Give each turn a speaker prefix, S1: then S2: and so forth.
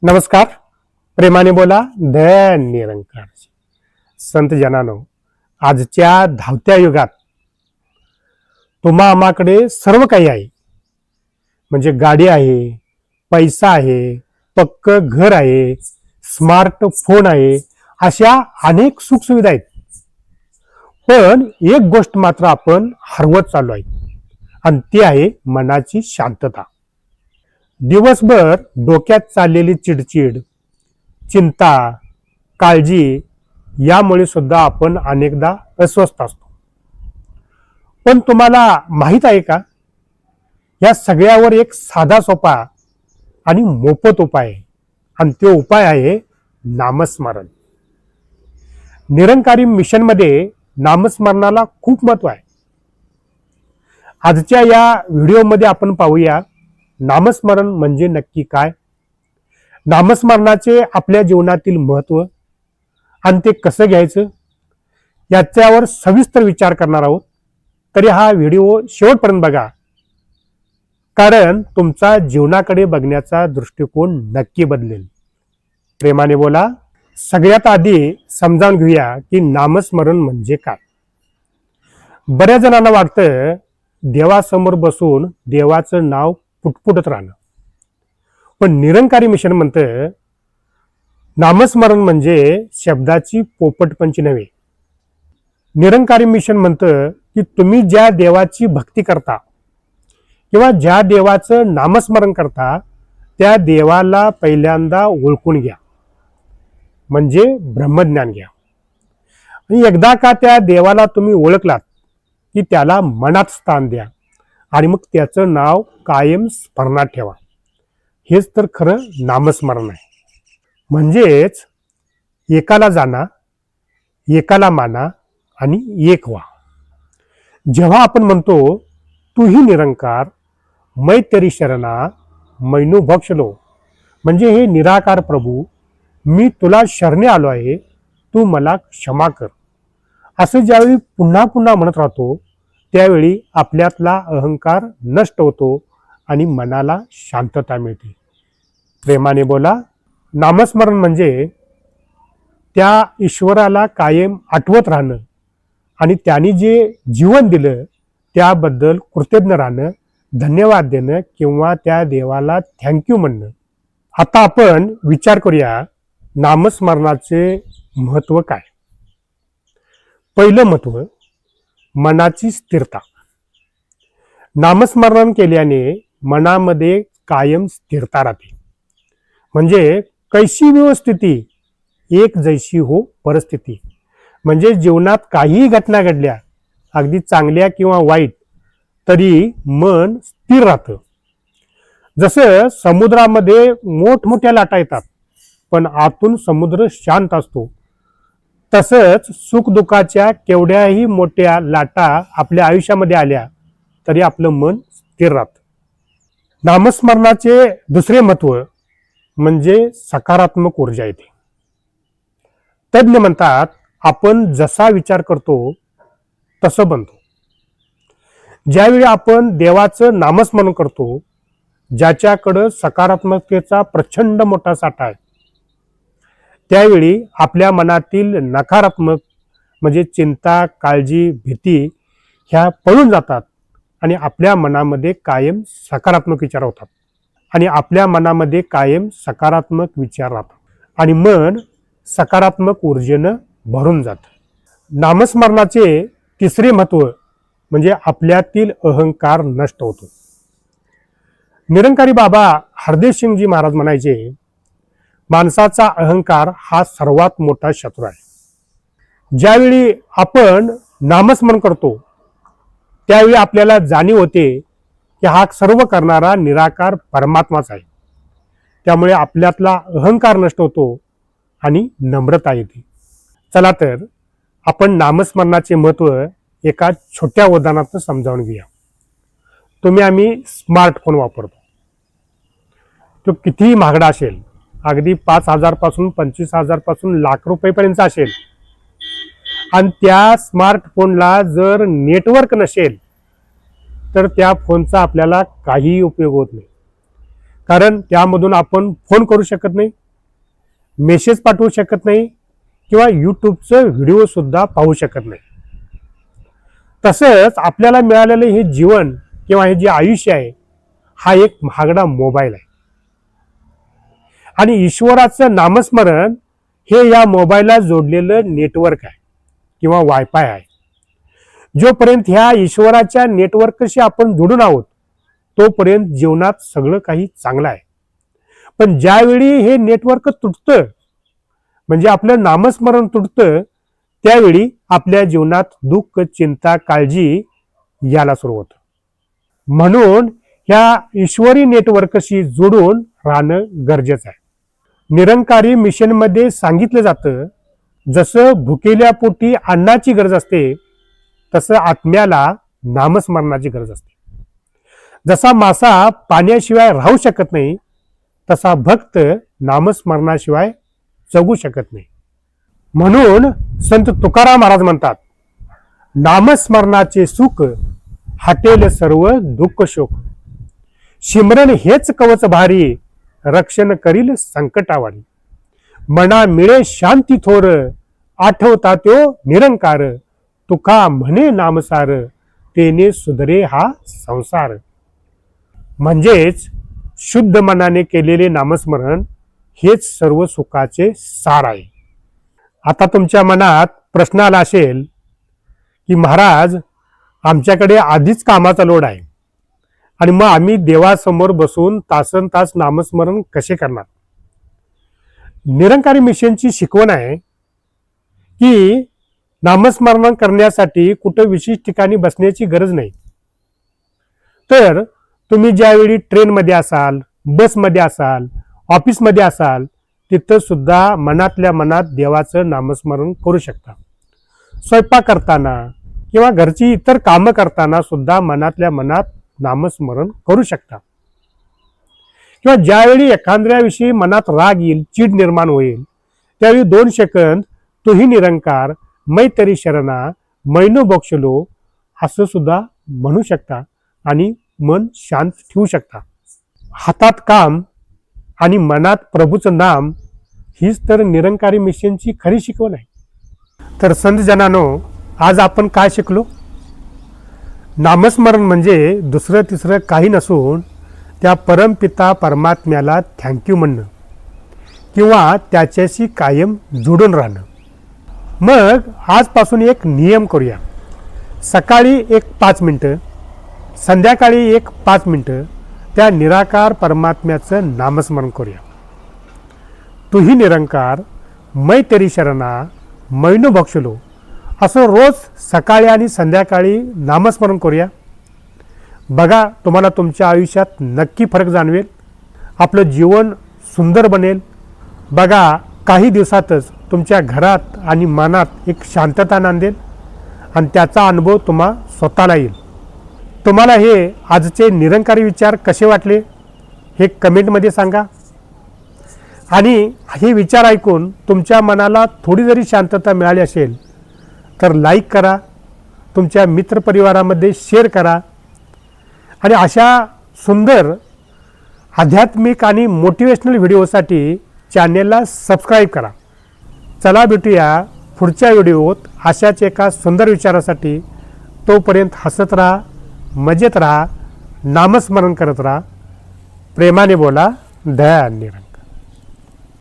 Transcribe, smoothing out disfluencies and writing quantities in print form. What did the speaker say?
S1: नमस्कार. प्रेमाने बोला धन निरंकार. संत जनानो, आजच्या धावत्या युगात तुम्हा आम्हाकडे सर्व काही आहे. म्हणजे गाडी आहे, पैसा आहे, पक्क घर आहे, स्मार्टफोन आहे, अशा अनेक सुखसुविधा आहेत. पण एक गोष्ट मात्र आपण हरवत चाललो आहे, आणि ती आहे मनाची शांतता. दिवसभर डोक्यात चाललेली चिडचिड, चिंता, काळजी यामुळे सुद्धा आपण अनेकदा अस्वस्थ असतो. पण तुम्हाला माहित आहे का, या सगळ्यावर एक साधा सोपा आणि मोफत उपाय आहे, आणि तो उपाय आहे नामस्मरण. निरंकारी मिशनमध्ये नामस्मरणाला खूप महत्व आहे. आजच्या या व्हिडिओमध्ये आपण पाहूया नामस्मरण म्हणजे नक्की काय, नामस्मरणाचे आपल्या जीवनातील महत्व आणि ते कसं घ्यायचं याच्यावर सविस्तर विचार करणार आहोत. तरी हा व्हिडिओ शेवटपर्यंत बघा, कारण तुमचा जीवनाकडे बघण्याचा दृष्टिकोन नक्की बदलेल. प्रेमाने बोला. सगळ्यात आधी समजावून घेऊया की नामस्मरण म्हणजे काय. बऱ्याच जणांना वाटतं देवासमोर बसून देवाचं नाव पुटपुटत राहणं, पण निरंकारी मिशन म्हणतं नामस्मरण म्हणजे शब्दाची पोपटपंची नव्हे. निरंकारी मिशन म्हणतं की तुम्ही ज्या देवाची भक्ती करता किंवा ज्या देवाचं नामस्मरण करता त्या देवाला पहिल्यांदा ओळखून घ्या, म्हणजे ब्रह्मज्ञान घ्या. आणि एकदा का त्या देवाला तुम्ही ओळखलात की त्याला मनात स्थान द्या, आणि मग त्याचं नाव कायम स्मरणात ठेवा. हेच तर खरं नामस्मरण आहे. म्हणजेच एकाला जाणा, एकाला माना आणि एक व्हा. जेव्हा आपण म्हणतो तूही निरंकार, मै तेरी शरणा, मैनू भक्षलो, म्हणजे हे निराकार प्रभू, मी तुला शरणे आलो आहे, तू मला क्षमा कर, असं ज्यावेळी पुन्हा पुन्हा म्हणत राहतो त्यावेळी आपल्यातला अहंकार नष्ट होतो आणि मनाला शांतता मिळते. प्रेमाने बोला. नामस्मरण म्हणजे त्या ईश्वराला कायम आठवत राहणं आणि त्यांनी जे जीवन दिलं त्याबद्दल कृतज्ञ राहणं, धन्यवाद देणं किंवा त्या देवाला थँक्यू म्हणणं. आता आपण विचार करूया नामस्मरणाचे महत्व काय. पहिलं महत्व मनाची स्थिरता. नामस्मरण केल्याने मनामध्ये कायम स्थिरता राहते. म्हणजे कैशी व्यवस्थिती एक जैशी हो परिस्थिती. म्हणजे जीवनात काहीही घटना घडल्या, अगदी चांगल्या किंवा वाईट, तरी मन स्थिर राहतं. जसं समुद्रामध्ये मोठमोठ्या लाटा येतात पण आतून समुद्र शांत असतो, तसंच सुखदुःखाच्या केवढ्याही मोठ्या लाटा आपल्या आयुष्यामध्ये आल्या तरी आपलं मन स्थिर राहतं. नामस्मरणाचे दुसरे महत्व म्हणजे सकारात्मक ऊर्जा येते. तज्ञ म्हणतात आपण जसा विचार करतो तसं बनतो. ज्यावेळी आपण देवाचं नामस्मरण करतो, ज्याच्याकडं सकारात्मकतेचा प्रचंड मोठा साठा आहे, त्यावेळी आपल्या मनातील नकारात्मक म्हणजे चिंता, काळजी, भीती ह्या पळून जातात आणि आपल्या मनामध्ये कायम सकारात्मक विचार होतात, आणि आपल्या मनामध्ये कायम सकारात्मक विचार राहतात आणि मन सकारात्मक ऊर्जेनं भरून जातं. नामस्मरणाचे तिसरे महत्व म्हणजे आपल्यातील अहंकार नष्ट होतो. निरंकारी बाबा हरदेव सिंगजी महाराज म्हणायचे, माणसाचा अहंकार हा सर्वात मोठा शत्रू आहे. ज्यावेळी आपण नामस्मरण करतो त्यावेळी आपल्याला जाणीव होते की हा सर्व करणारा निराकार परमात्माच आहे. त्यामुळे आपल्यातला अहंकार नष्ट होतो आणि नम्रता येते. चला तर आपण नामस्मरणाचे महत्व एका छोट्या उदाहरणात समजावून घेऊया. आम्ही स्मार्टफोन वापरतो. तो कितीही महागडा असेल, अगदी 5,000 पासून 25,000 पासून लाख रुपयेपर्यंत असेल, आणि त्या स्मार्टफोनला जर नेटवर्क नसेल तर त्या फोनचा आपल्याला काही उपयोग होत नाही. कारण त्यामधून आपण फोन करू शकत नाही, मेसेज पाठवू शकत नाही किंवा यूट्यूबचं व्हिडिओ सुद्धा पाहू शकत नाही. तसंच आपल्याला मिळालेलं हे जीवन किंवा हे जे आयुष्य आहे हा एक महागडा मोबाईल आहे आणि ईश्वराचं नामस्मरण हे या मोबाईलला जोडलेलं नेटवर्क आहे किंवा वायफाय आहे. जोपर्यंत ह्या ईश्वराच्या नेटवर्कशी आपण जोडून आहोत तोपर्यंत जीवनात सगळं काही चांगलं आहे. पण ज्यावेळी हे नेटवर्क तुटतं म्हणजे आपलं नामस्मरण तुटतं त्यावेळी आपल्या जीवनात दुःख, चिंता, काळजी यायला सुरू होतं. म्हणून ह्या ईश्वरी नेटवर्कशी जोडून राहणं गरजेचं आहे. निरंकारी मिशनमध्ये सांगितलं जातं जसं भुकेल्या पोटी अन्नाची गरज असते तसं आत्म्याला नामस्मरणाची गरज असते. जसा मासा पाण्याशिवाय राहू शकत नाही तसा भक्त नामस्मरणाशिवाय जगू शकत नाही. म्हणून संत तुकाराम महाराज म्हणतात, नामस्मरणाचे सुख हटेल सर्व दुःख शोक. शिमरण हेच कवच भारी रक्षण करील संकटावारी. मना मिळे शांती थोर आठवता त्यो निरंकार. तुका म्हणे नामसार तेने सुधरे हा संसार. म्हणजेच शुद्ध मनाने केलेले नामस्मरण हेच सर्व सुखाचे सार आहे. आता तुमच्या मनात प्रश्न आला असेल की महाराज आमच्याकडे आधीच कामाचा लोड आहे आणि मग आम्ही देवासमोर बसून तासन तास नामस्मरण कसे करणार. निरंकारी मिशनची शिकवण आहे की नामस्मरण करण्यासाठी कुठं विशिष्ट ठिकाणी बसण्याची गरज नाही. तर तुम्ही ज्यावेळी ट्रेनमध्ये असाल, बसमध्ये असाल, ऑफिसमध्ये असाल तिथं सुद्धा मनातल्या मनात देवाचं नामस्मरण करू शकता. स्वयंपाक करताना किंवा घरची इतर कामं करताना सुद्धा मनातल्या मनात नामस्मरण करू शकता. किंवा ज्यावेळी एखाद्याविषयी मनात राग येईल, चीड निर्माण होईल त्यावेळी 2 सेकंद तूही निरंकार मैतरी शरणा मैनो बक्षलो असं सुद्धा म्हणू शकता आणि मन शांत ठेवू शकता. हातात काम आणि मनात प्रभूचं नाम हीच तर निरंकारी मिशनची खरी शिकवण आहे. तर संत जनानो, आज आपण काय शिकलो? नामस्मरण म्हणजे दुसरं तिसरं काही नसून त्या परमपिता परमात्म्याला थँक्यू म्हणणं किंवा त्याच्याशी कायम जोडून राहणं. मग आजपासून एक नियम करूया. सकाळी एक 5 मिनटं, संध्याकाळी एक 5 मिनटं त्या निराकार परमात्म्याचं नामस्मरण करूया. तूही निरंकार मै तेरी शरणा मैनो बक्षलो असं रोज सकाळी आणि संध्याकाळी नामस्मरण करूया. बघा तुम्हाला तुमच्या आयुष्यात नक्की फरक जाणवेल. आपलं जीवन सुंदर बनेल. बघा काही दिवसातच तुमच्या घरात आणि मनात एक शांतता नांदेल आणि त्याचा अनुभव तुम्हा स्वतःला येईल. तुम्हाला हे आजचे निरंकारी विचार कसे वाटले हे कमेंटमध्ये सांगा. आणि हे विचार ऐकून तुमच्या मनाला थोडी जरी शांतता मिळाली असेल तर लाईक करा, तुमच्या मित्रपरिवारामध्ये शेअर करा आणि अशा सुंदर आध्यात्मिक आणि मोटिवेशनल व्हिडिओसाठी चॅनेलला सबस्क्राईब करा. चला भेटूया पुढच्या व्हिडिओत अशाच एका सुंदर विचारासाठी. तोपर्यंत हसत राहा, मजेत राहा, नामस्मरण करत राहा. प्रेमाने बोला. दया निरंकार.